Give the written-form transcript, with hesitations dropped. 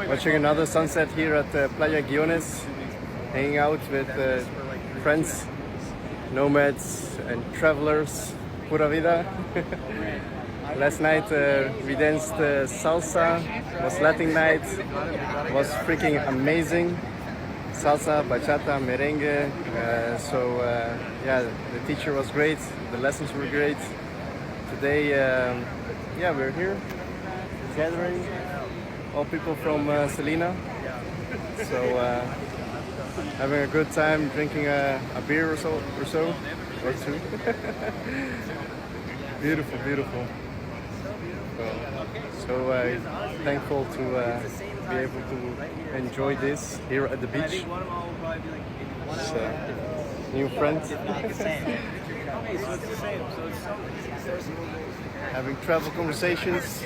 Watching another sunset here at Playa Guiones, hanging out with friends, nomads and travelers. Pura vida. Last night we danced salsa. It was Latin night. It was freaking amazing. Salsa, bachata, merengue. Yeah, the teacher was great. The lessons were great. Today, yeah, we're here gathering. All people from Selena. So having a good time, drinking a beer or so or two. Beautiful, beautiful. So thankful to be able to enjoy this here at the beach. It's a new friend. Having travel conversations.